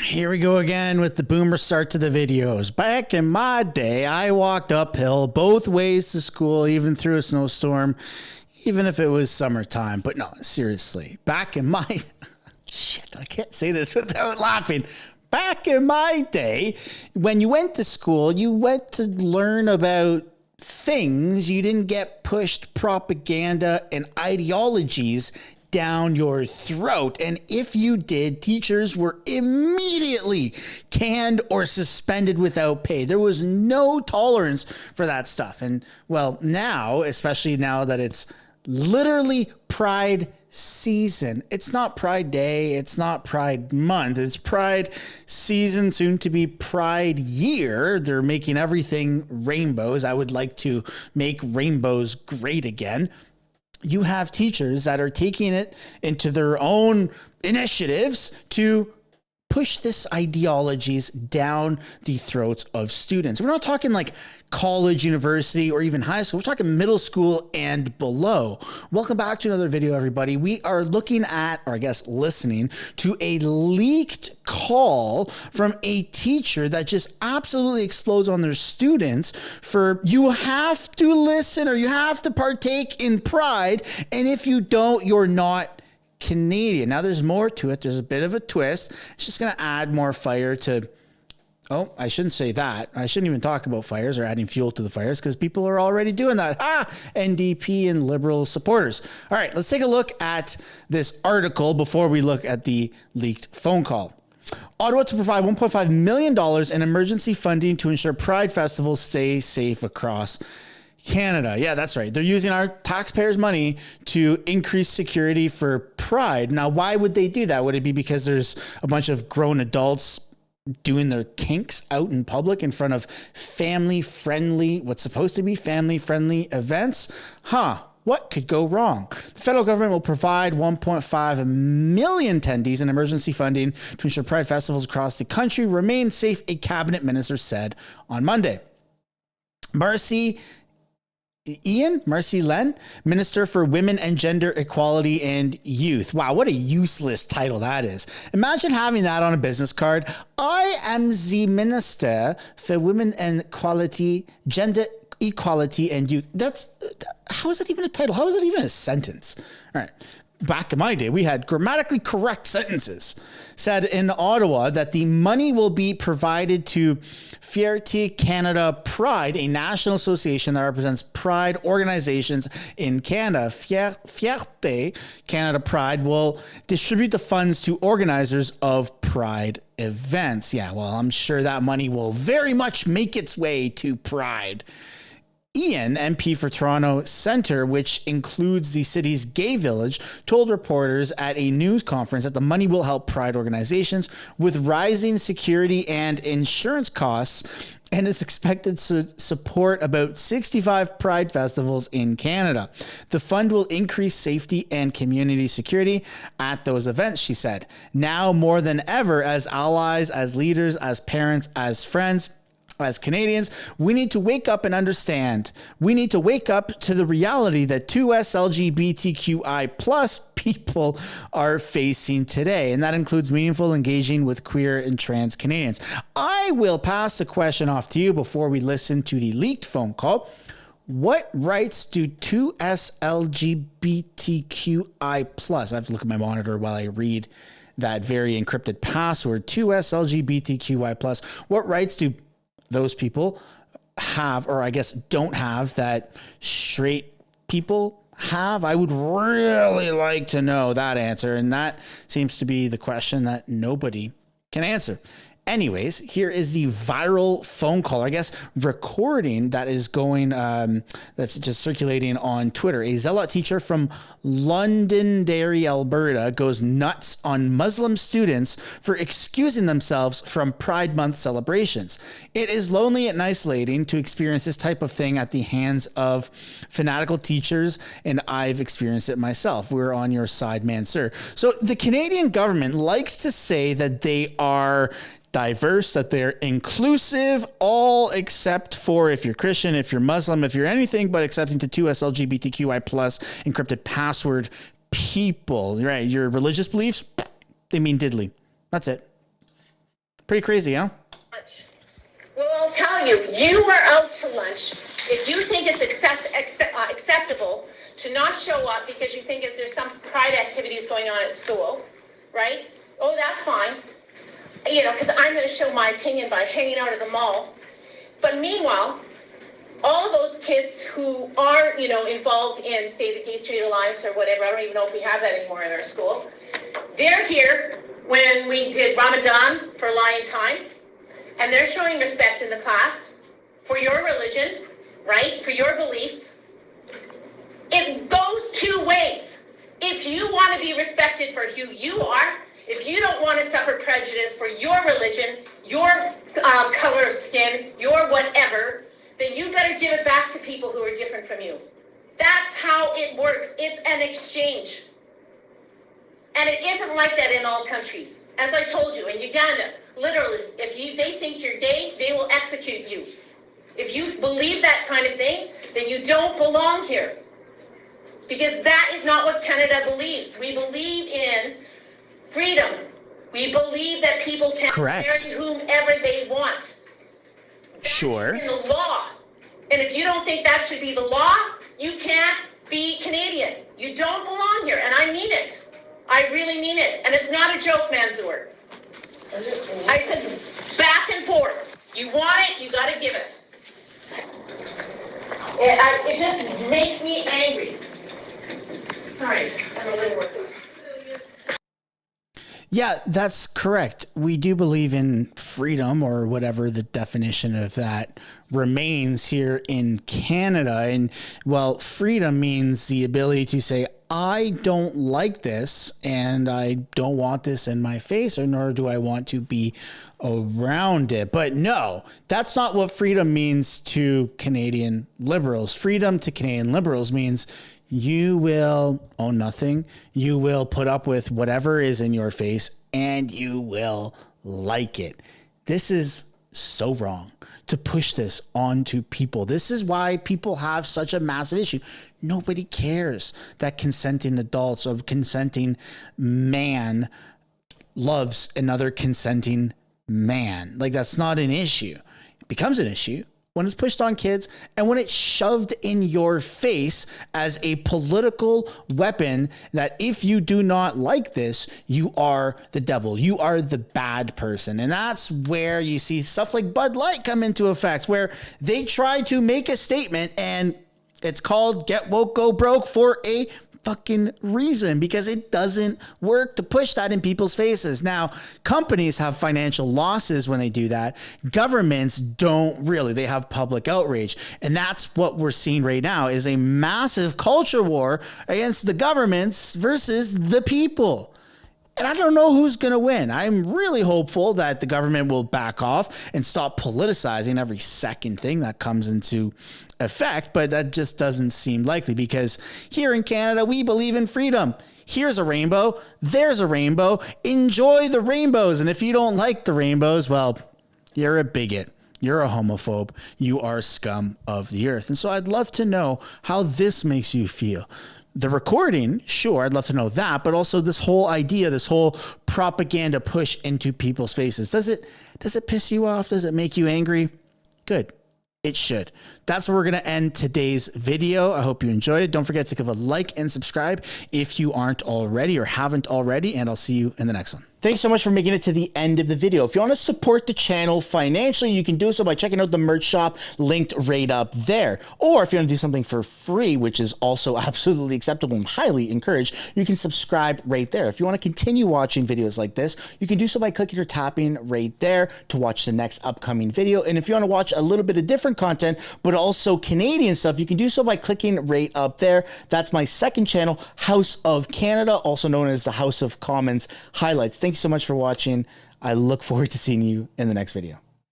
Here we go again with the boomer start to the videos. Back in my day, I walked uphill both ways to school, even through a snowstorm, even if it was summertime. But no, seriously, back in my... Shit, I can't say this without laughing. Back in my day, when you went to school, you went to learn about things. You didn't get pushed propaganda and ideologies down your throat. And if you did, teachers were immediately canned or suspended without pay. There was no tolerance for that stuff. And well, now, especially now that it's literally Pride season, it's not Pride Day, it's not Pride Month, it's Pride season, soon to be Pride year. They're making everything rainbows. I would like to make rainbows great again. You have teachers that are taking it into their own initiatives to push this ideologies down the throats of students. We're not talking like college, university, or even high school. We're talking middle school and below. Welcome back to another video, everybody. We are looking at, or I guess listening to, a leaked call from a teacher that just absolutely explodes on their students for, you have to listen or you have to partake in Pride, and if you don't, you're not Canadian. Now there's more to it. There's a bit of a twist. It's just going to add more fire to... Oh, I shouldn't say that. I shouldn't even talk about fires or adding fuel to the fires because people are already doing that. NDP and Liberal supporters. All right, let's take a look at this article before we look at the leaked phone call. Ottawa to provide $1.5 million in emergency funding to ensure Pride festivals stay safe across Canada. Yeah, that's right. They're using our taxpayers' money to increase security for Pride. Now, why would they do that? Would it be because there's a bunch of grown adults doing their kinks out in public in front of family-friendly, what's supposed to be family-friendly events? What could go wrong? The federal government will provide 1.5 million attendees in emergency funding to ensure Pride festivals across the country remain safe, a cabinet minister said on Monday. Marcy Len, Minister for Women and Gender Equality and Youth. Wow, what a useless title that is. Imagine having that on a business card. I am the Minister for Women and Equality, Gender Equality and Youth. How is that even a title? How is that even a sentence? All right. Back in my day, we had grammatically correct sentences. Said in Ottawa that the money will be provided to Fierté Canada Pride, a national association that represents Pride organizations in Canada. Fierté Canada Pride will distribute the funds to organizers of Pride events. Yeah, well, I'm sure that money will very much make its way to Pride. Ian, MP for Toronto Centre, which includes the city's gay village, told reporters at a news conference that the money will help Pride organizations with rising security and insurance costs and is expected to support about 65 Pride festivals in Canada. The fund will increase safety and community security at those events, she said. Now more than ever, as allies, as leaders, as parents, as friends, as Canadians, we need to wake up and understand. We need to wake up to the reality that 2S LGBTQI plus people are facing today. And that includes meaningful engaging with queer and trans Canadians. I will pass the question off to you before we listen to the leaked phone call. What rights do 2S LGBTQI plus? I have to look at my monitor while I read that very encrypted password. 2S LGBTQI plus. What rights do those people have, or I guess don't have, that straight people have? I would really like to know that answer, and that seems to be the question that nobody can answer. Anyways, here is the viral phone call, I guess, recording that is going, that's just circulating on Twitter. A Zealot teacher from Londonderry, Alberta, goes nuts on Muslim students for excusing themselves from Pride Month celebrations. It is lonely and isolating to experience this type of thing at the hands of fanatical teachers, and I've experienced it myself. We're on your side, man, sir. So the Canadian government likes to say that they are diverse, that they're inclusive, all except for if you're Christian, if you're Muslim, if you're anything but accepting to 2S LGBTQI plus encrypted password people, right? Your religious beliefs, they mean diddly. That's it. Pretty crazy, huh? Well, I'll tell you, you are out to lunch. If you think it's acceptable to not show up because you think there's some pride activities going on at school, right? Oh, that's fine. You know, because I'm going to show my opinion by hanging out at the mall. But meanwhile, all of those kids who are, you know, involved in, say, the Gay Street Alliance or whatever, I don't even know if we have that anymore in our school, they're here when we did Ramadan for Lion Time, and they're showing respect in the class for your religion, right, for your beliefs. It goes two ways. If you want to be respected for who you are, if you don't want to suffer prejudice for your religion, your color of skin, your whatever, then you got to give it back to people who are different from you. That's how it works. It's an exchange. And it isn't like that in all countries. As I told you, in Uganda, literally, if they think you're gay, they will execute you. If you believe that kind of thing, then you don't belong here. Because that is not what Canada believes. We believe in freedom. We believe that people can marry whomever they want. Sure. That's in the law. And if you don't think that should be the law, you can't be Canadian. You don't belong here. And I mean it. I really mean it. And it's not a joke, Mansour. I said back and forth. You want it, you got to give it. It just makes me angry. Sorry, I'm a little worked. Yeah, that's correct. We do believe in freedom, or whatever the definition of that remains here in Canada. And well, freedom means the ability to say, I don't like this and I don't want this in my face, or nor do I want to be around it. But no, that's not what freedom means to Canadian liberals. Freedom to Canadian liberals means you will own nothing. You will put up with whatever is in your face and you will like it. This is so wrong to push this onto people. This is why people have such a massive issue. Nobody cares that consenting adults or consenting man loves another consenting man. Like, that's not an issue. It becomes an issue when it's pushed on kids and when it's shoved in your face as a political weapon that if you do not like this, you are the devil. You are the bad person. And that's where you see stuff like Bud Light come into effect, where they try to make a statement and it's called Get Woke, Go Broke for a fucking reason, because it doesn't work to push that in people's faces. Now, companies have financial losses when they do that. Governments don't really. They have public outrage. And that's what we're seeing right now, is a massive culture war against the governments versus the people. And I don't know who's going to win. I'm really hopeful that the government will back off and stop politicizing every second thing that comes into effect. But that just doesn't seem likely, because here in Canada, we believe in freedom. Here's a rainbow. There's a rainbow. Enjoy the rainbows. And if you don't like the rainbows, well, you're a bigot. You're a homophobe. You are scum of the earth. And so I'd love to know how this makes you feel. The recording, sure, I'd love to know that, but also this whole idea, this whole propaganda push into people's faces. Does it piss you off? Does it make you angry? Good. It should. That's where we're going to end today's video. I hope you enjoyed it. Don't forget to give a like and subscribe if you aren't already or haven't already, and I'll see you in the next one. Thanks so much for making it to the end of the video. If you want to support the channel financially, you can do so by checking out the merch shop linked right up there. Or if you want to do something for free, which is also absolutely acceptable and highly encouraged, you can subscribe right there. If you want to continue watching videos like this, you can do so by clicking or tapping right there to watch the next upcoming video. And if you want to watch a little bit of different content, but also Canadian stuff, you can do so by clicking right up there. That's my second channel, House of Canada, also known as the House of Commons Highlights. Thank you so much for watching. I look forward to seeing you in the next video.